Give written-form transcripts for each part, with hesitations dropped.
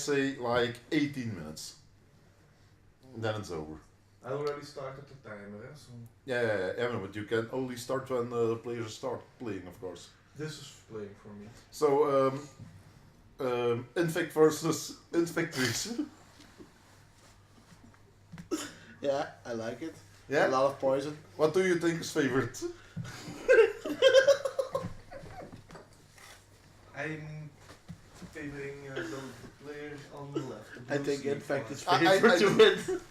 say like 18 minutes. And then it's over. I already started the timer, so Yeah, no, but you can only start when the players start playing, of course. this is playing for me. So, Infect versus Infectries. Yeah, I like it. Yeah? A lot of poison. What do you think is favorite? I'm favoring the player on the left. I think Infect is I- favorite I- to win.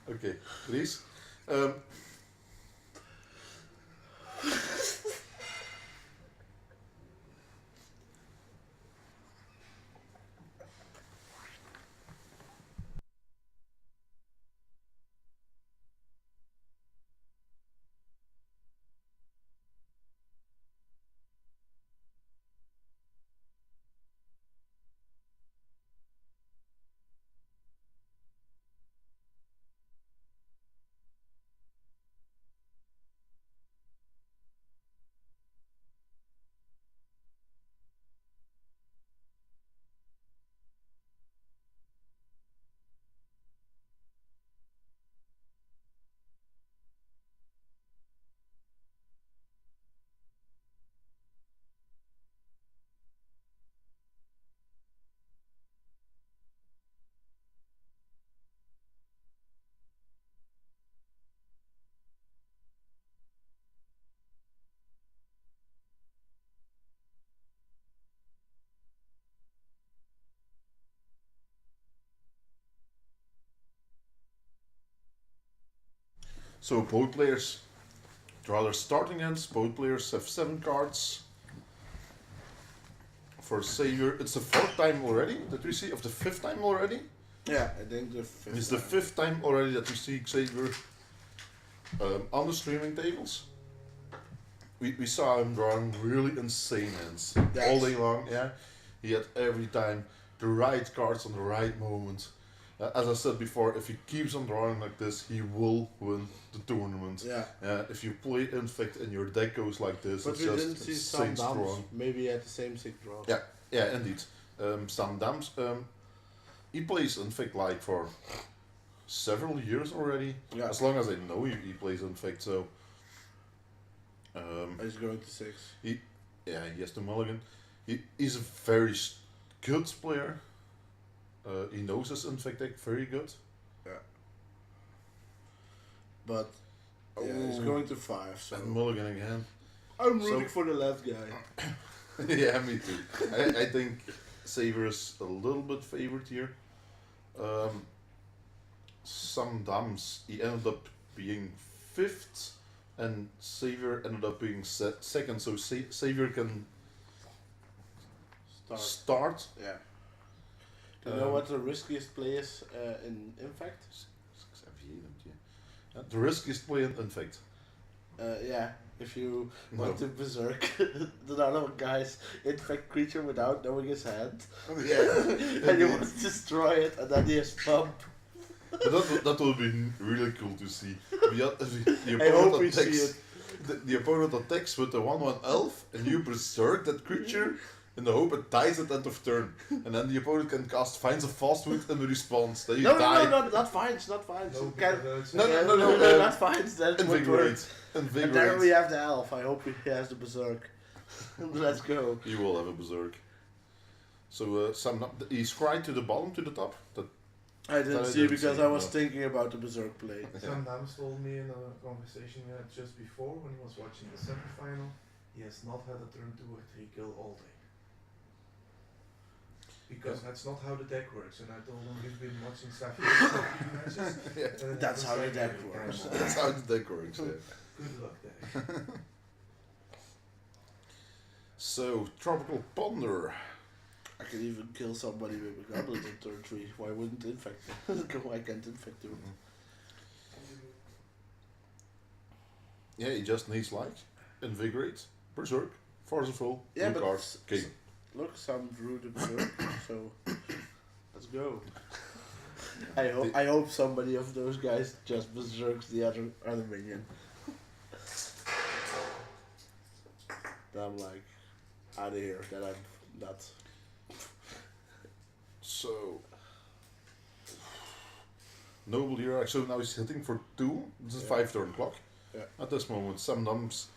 Okay, please. So both players draw their starting ends. Both players have 7 cards. For Xavier, it's the 4th time already that we see, of the 5th time already. Yeah, I think the 5th. It's the 5th time already that we see Xavier on the streaming tables. We saw him drawing really insane ends all day long. Yeah, he had every time the right cards on the right moment. As I said before, if he keeps on drawing like this, he will win the tournament. Yeah. If you play Infect and your deck goes like this, But it's we just didn't see some insane dams. strong. Maybe at the same 6 draws. Yeah, indeed. Some dams. He plays Infect like for several years already. Yeah. As long as I know, he plays Infect. So. He's going to 6. Yeah, he has the mulligan. He's a very good player. He knows his Infect deck very good. Yeah. But yeah, he's Oh. going to 5. So And mulligan again. I'm rooting for the left guy. Yeah, me too. I think Xavier is a little bit favored here. Some dams, he ended up being 5th, and Xavier ended up being 2nd. So Xavier can start. Yeah. Do you know what the riskiest play is in Infect? Xavier, don't you? The riskiest play in Infect. Yeah. If you No. want to berserk the other guy's infect creature without knowing his hand, Yeah. and you want to destroy it, and then he has pump. But that will be really cool to see. The I hope we opponent see attacks, it. the opponent attacks with the 1/1 elf, and you berserk that creature in the hope it dies at the end of turn. And then the opponent can cast Finds of Fastwood in the response. Then you die. No, not fines, not fines. No, You can, because No, not fines. That would work. Invigorate. And then we Invigorate. have the elf. I hope he has the berserk. Let's go. He will have a berserk. So he scryed to the bottom, to the top. I didn't That I see didn't because see, I was no. thinking about the berserk play. Some dams told me in a conversation we had just before when he was watching the semi-final, he has not had a turn 2 or 3 kill all day. Because that's not how the deck works, and I told him we've been watching Xavier matches. Yeah. and That's it how was the like deck every works. time. That's how the deck works. Yeah. Good luck there. So, Tropical Ponder. I can even kill somebody with a goblet on turn 3. Why wouldn't infect him? Why can't infect him? Yeah, he just needs like Invigorate, Berserk, Forceful, Yeah, blue but card, king. Look, some drew the berserk, so let's go. I hope somebody of those guys just berserks the other minion. I'm like out of here. That I'm not. So Noble here, so now he's hitting for 2. This is Yeah. 5 turn clock. Yeah. At this moment, some dumps.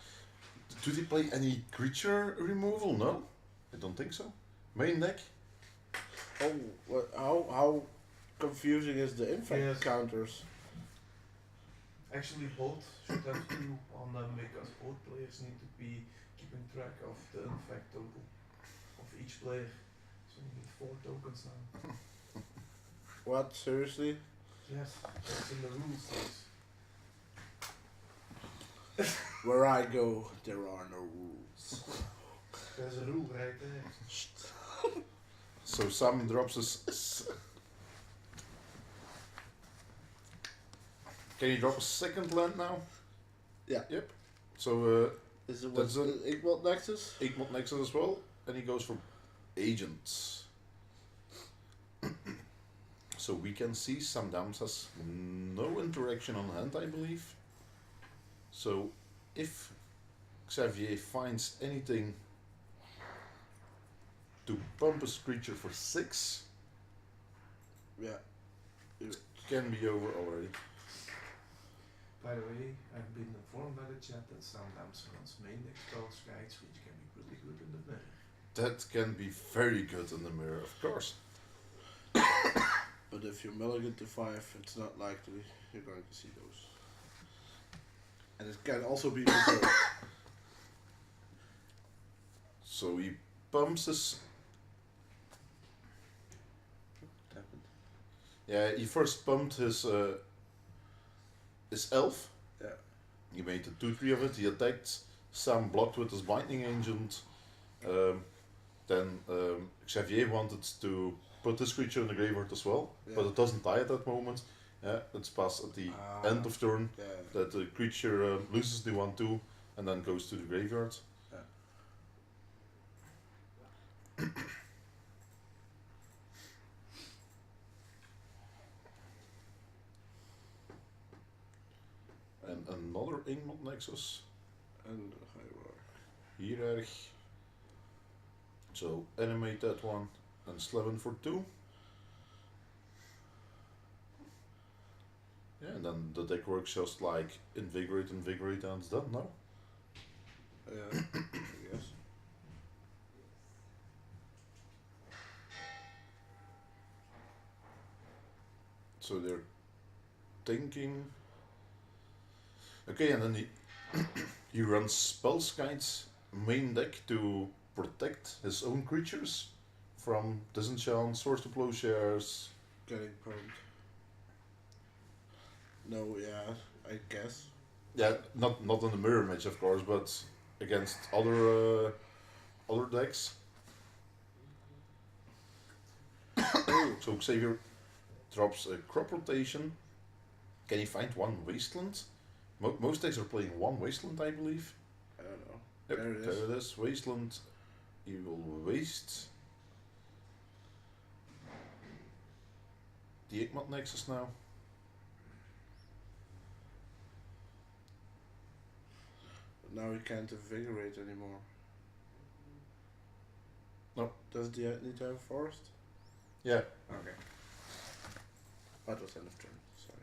Do they play any creature removal? No, I don't think so. Main deck. Oh, what? How confusing is the infect Yes. counters? Actually, both should have 2 on them because both players need to be keeping track of the infect total of each player. So you need 4 tokens now. What? Seriously? Yes, that's in the rules. Where I go, there are no rules. There's a rule right there. So Sam drops his. Can you drop a second land now? Yeah. Yep. So Is it That's what a- Equal Nexus? Egmont Nexus as well, and he goes for agents. So we can see some dams has no interaction on hand, I believe. So if Xavier finds anything to pump his creature for 6, Yeah. can be over already. By the way, I've been informed by the chat that sometimes runs main deck spells guides, which can be pretty good in the mirror. That can be very good in the mirror, of course. But if you mulligan to 5, it's not likely you're going to see those. And it can also be reserved. So he pumps his. What happened? Yeah, he first pumped his elf. Yeah. He made a 2/3 of it. He attacked. Sam blocked with his binding agent. Then Xavier wanted to put this creature in the graveyard as well, Yeah. but it doesn't die at that moment. Yeah, it's past at the end of turn Yeah. that the creature loses the 1/2 and then goes to the graveyard. Yeah. And another Ingmont Nexus. And Hierarch. Hierarch. So animate that one and slam it for 2. Yeah, and then the deck works just like invigorate, and it's done now. Yeah, I guess. So they're thinking. Okay, and then he runs Spellskite's main deck to protect his own creatures from disenchant, source to plowshares. Getting prompt. No, yeah, I guess. Yeah, not in the mirror match, of course, but against other decks. So Xavier drops a crop rotation. Can he find one wasteland? Most decks are playing one wasteland, I believe. I don't know. Yep, There it is. there it is. Wasteland. He will waste the Igmat Nexus now. But now he can't invigorate anymore. No. Does he need to have forest? Yeah. Okay. That was end of turn, sorry.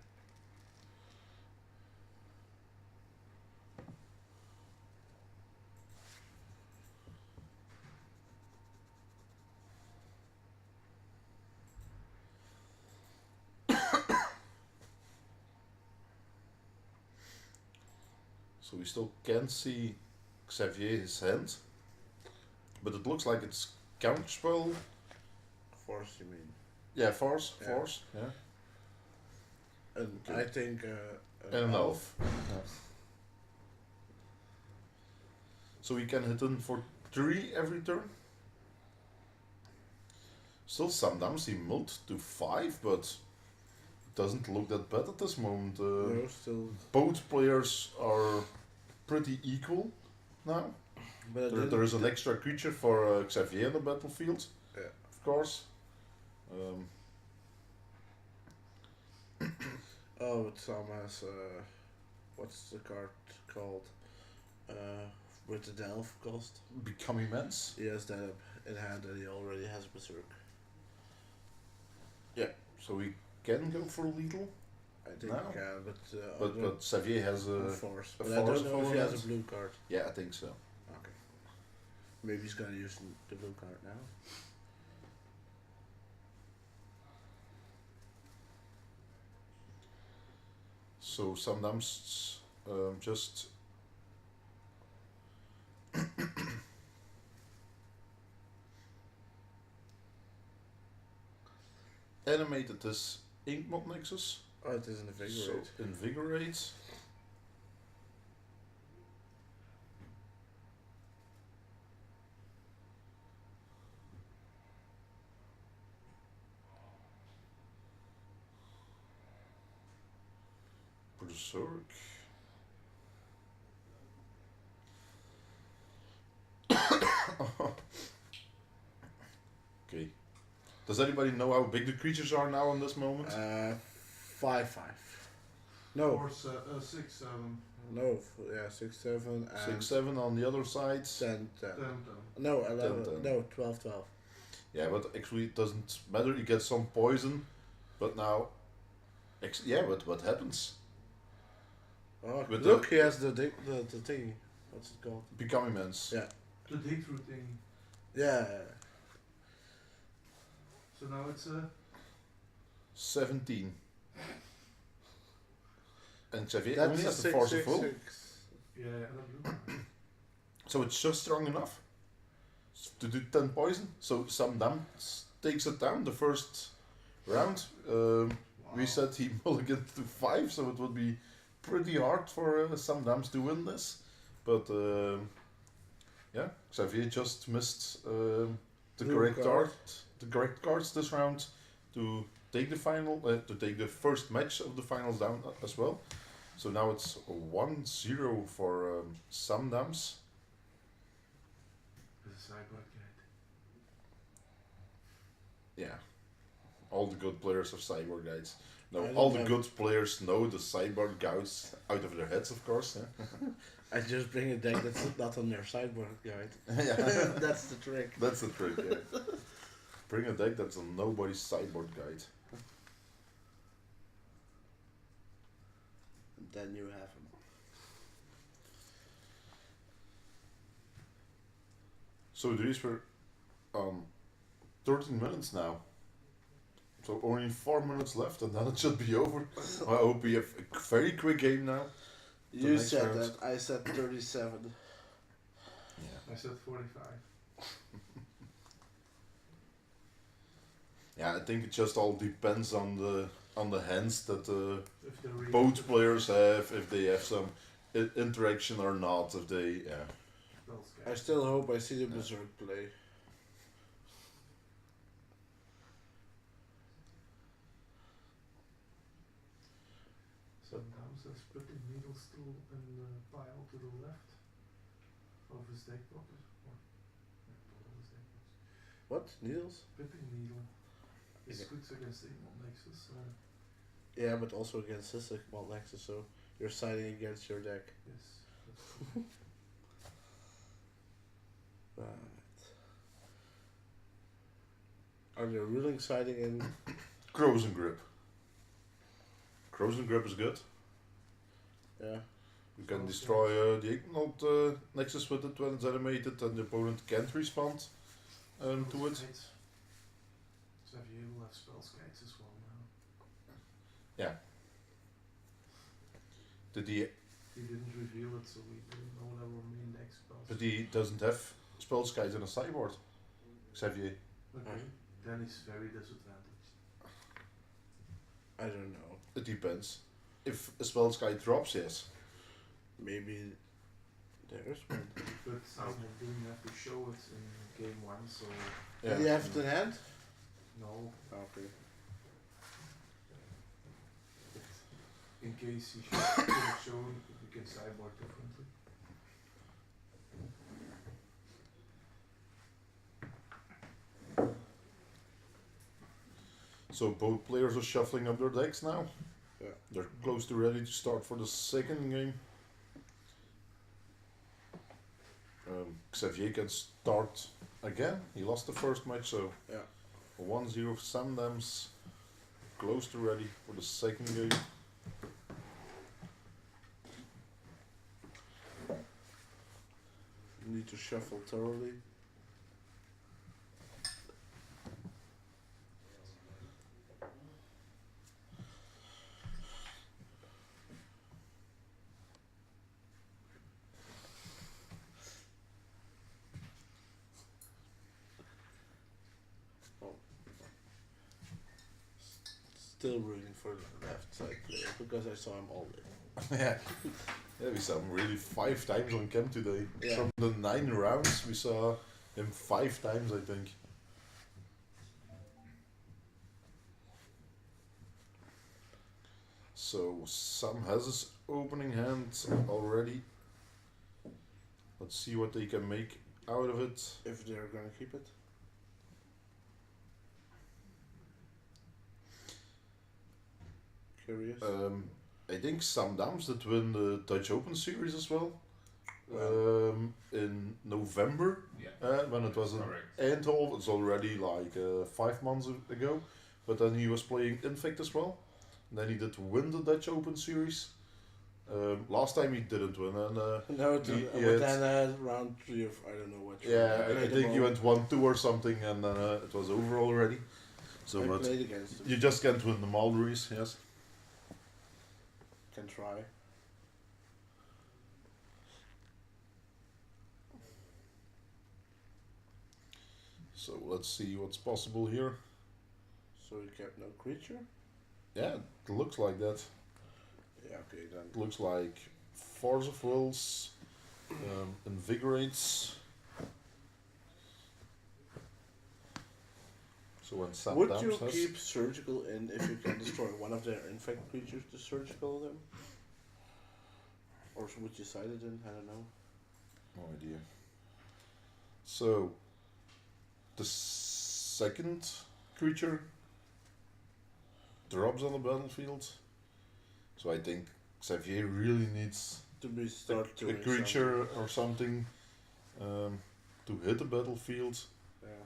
So we still can't see Xavier's hand, but it looks like it's counterspell. Forest, you mean? Yeah, force, Yeah. force. Yeah. And Okay. I think And an elf. So we can hit him for 3 every turn. Still sometimes he mulled to 5, but it doesn't look that bad at this moment. No, still. Both players are pretty equal now. But There is an extra creature for Xavier on the battlefield, Yeah. of course. Oh, but Sam has what's the card called? With the delve cost. become immense. He has that up in hand and he already has Berserk. So we can go for lethal, I think No. he can, but I but don't Xavier has know a force. a But I force don't know if he has a forward. blue card. yeah, I think so. Okay. Maybe he's gonna use the blue card now. So sometimes just animated this ink mod nexus. Oh, it is an invigorate. So invigorate. Berserk. Okay. Does anybody know how big the creatures are now in this moment? 5/5. No, Or 6, 7, no, yeah, 6, 7, and 6, 7 on the other side. 10, 10. 10, 10. No, 11. 10. No, 12, 12. Yeah, but actually it doesn't matter. You get some poison, but now, yeah, but what happens? Oh, With look, the- he has the thingy. What's it called? Become immense. Yeah. The dig through thing. Yeah. So now it's 17. And Xavier That's only a has the 6, force 6, of will. 6. Yeah, and a blue. So it's just strong enough to do 10 poison. So some damage takes it down the first round. We said he mulliganed to 5, so it would be pretty hard for some dams to win this. But yeah, Xavier just missed the Blue correct card. the correct cards this round to take the final, to take the first match of the finals down as well. So now it's 1-0 for some dams. There's a sideboard guide. Yeah. All the good players have cyborg guides. I No, don't all the have- good players know the cyborg guides out of their heads, of course. Yeah. I just bring a deck that's not on their sideboard guide. Yeah. That's the trick. That's the trick, yeah. Bring a deck that's on nobody's sideboard guide. Then you have him. So these were 13 minutes now. So only 4 minutes left and then it should be over. I hope we have a very quick game now. You next said round. that. I said 37. Yeah. I said 45. Yeah, I think it just all depends on the hands that If they're really both players have, if they have some interaction or not, if they, yeah. spell I scared. still hope I see the Berserk play. Sometimes there's putting needle stool in the pile to the left of his deck pocket. Or not of his deck pocket. What? Needles? Pipping needle is Okay. good against the Emerald Nexus. Yeah, but also against this Mal Nexus, so you're siding against your deck. Yes. That's true. Right. Are you ruling siding in? Crows and Grip. Crows and Grip is good. Yeah. You can destroy the Ignored Nexus with it when it's animated and the opponent can't respond to it. Guides. Xavier will have spell guides as well now. Yeah. Did he, He didn't reveal it, so we didn't know what our main deck spells. but he doesn't have spell skies in a sideboard. Xavier. Okay. Then he's very disadvantaged. I don't know. It depends. If a spell sky drops, yes. Maybe there's one. But Simon didn't have to show it in game 1, so Did you have it in hand? no. Okay. In case he could have shown, we can sideboard differently. So both players are shuffling up their decks now. Yeah. They're close to ready to start for the second game. Xavier can start again. He lost the first match, so Yeah. 1-0 for Sandams. Close to ready for the second game. Need to shuffle thoroughly. Oh. Still rooting for the left side player because I saw him all day. Yeah. Yeah, we saw him really 5 times on camp today. Yeah. From the 9 rounds, we saw him 5 times, I think. So Sam has his opening hand already. Let's see what they can make out of it. If they're gonna keep it. Curious. I think Sam Dams did win the Dutch Open Series as well. In November, Yeah. when it was in Correct. Eindhoven. It's already like 5 months ago. But then he was playing Infect as well. And then he did win the Dutch Open Series. Last time he didn't win, and No, yeah, but then round 3 of I don't know what. yeah, I played think them he all. went 1-2 or something, and then it was over already. So, I but played against him. you just can't win the Mulberries, yes. Can try. So let's see what's possible here. So he kept no creature. Yeah, it looks like that. Yeah, okay then. It looks like Force of Wills, Invigorates. So when Sam Would Dams you has, keep surgical in if you can destroy one of their infect creatures to surgical them? Or would you side it in? I don't know. no idea. So the second creature drops on the battlefield. So I think Xavier really needs To be a start doing creature or something to hit the battlefield. something. Yeah.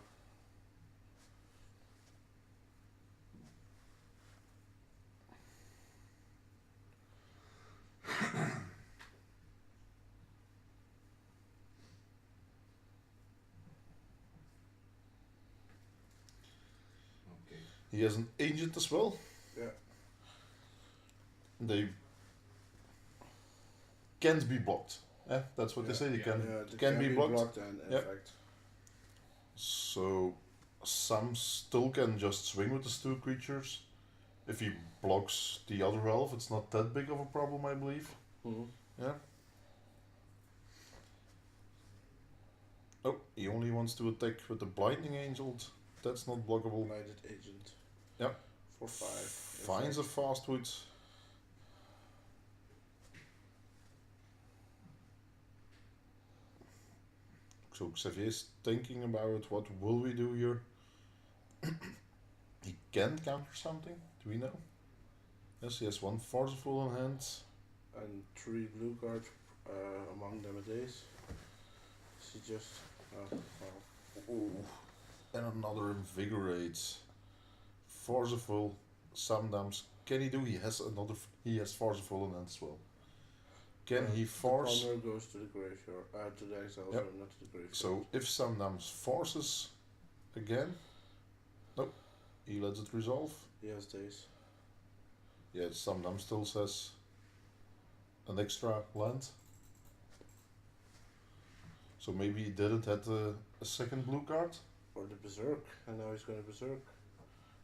Okay. He has an agent as well. Yeah. They can't be blocked. That's what they Yeah, say. They yeah. can They can be blocked. and Yep. infect. So Sam still can just swing with his 2 creatures. If he blocks the other elf, it's not that big of a problem, I believe. Mm-hmm. Yeah. Oh, he only wants to attack with the Blinding Angel. That's not blockable. Knighted agent. Yep. For 5. Finds a fast wood. So Xavier's thinking about what will we do here. He can counter something. Do we know? Yes, he has 1 forceful in hand. And 3 blue cards among them a days. She just. Oh, and another invigorate. Forceful. Samdams. Can he do? He has another. He has forceful in hand as well. Can he force? The Palmer goes to the graveyard. To the exile, Yep. not to the graveyard. So if Samdams forces again, nope, he lets it resolve. He has days. Yeah, Samdam still says an extra land. So maybe he didn't have a second blue card. Or the Berserk. And now he's going to Berserk.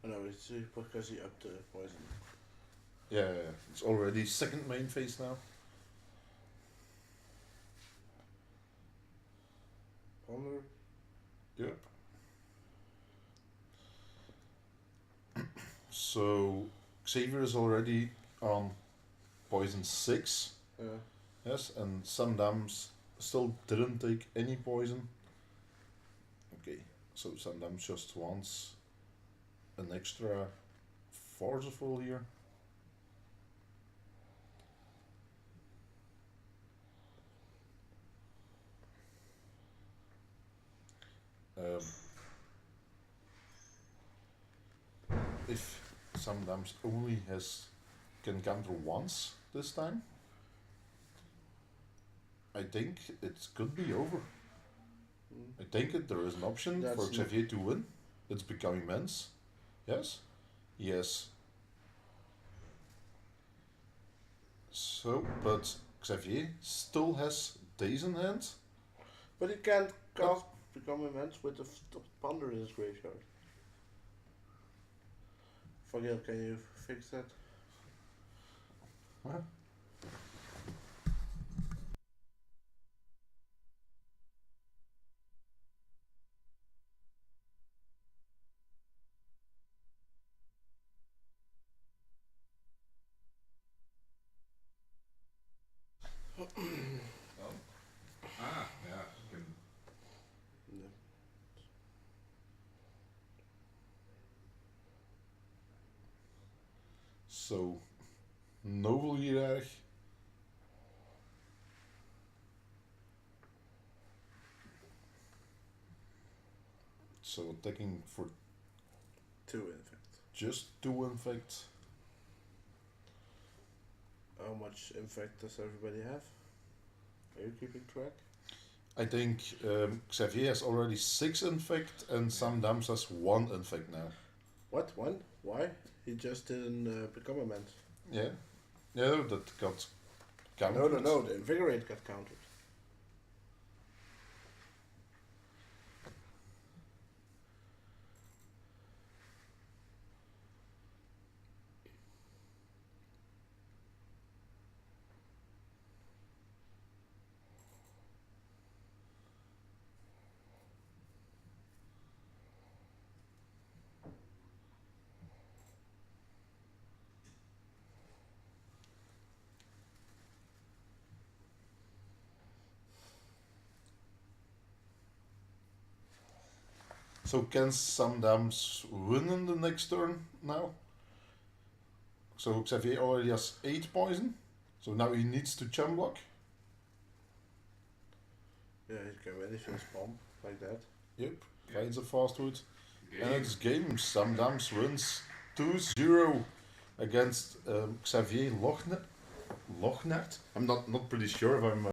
Oh no, it's because he upped the poison. Yeah, it's already second main phase now. Palmer. Yep. So Xavier is already on poison 6. Yes, and some dams still didn't take any poison. Okay, so some dams just wants an extra forceful here. If sometimes only can counter once this time, I think it could be over. I think there is an option That's for n- Xavier to win. It's becoming immense. Yes? Yes. So, but Xavier still has days in hand. But he can't cast become immense with the ponder in his graveyard. Forget, can you fix that? Huh? Oh. Ah, yeah. Can, No. So, Novel hier. So attacking for 2 infect. just 2 infect. How much infect does everybody have? Are you keeping track? I think Xavier has already 6 infect and Sam Dams has 1 infect now. What? 1? Why? He just didn't become a man. Yeah. Yeah, that got counted. No, the invigorate got counted. So can Sam Dams win in the next turn now? So Xavier already has 8 poison. So now he needs to chum block. Yeah, he can vanish his bomb like that. Yep, finds a fast wood. And game. it's game. Sam Dams wins 2-0 against Xavier Lognard. I'm not pretty sure if I'm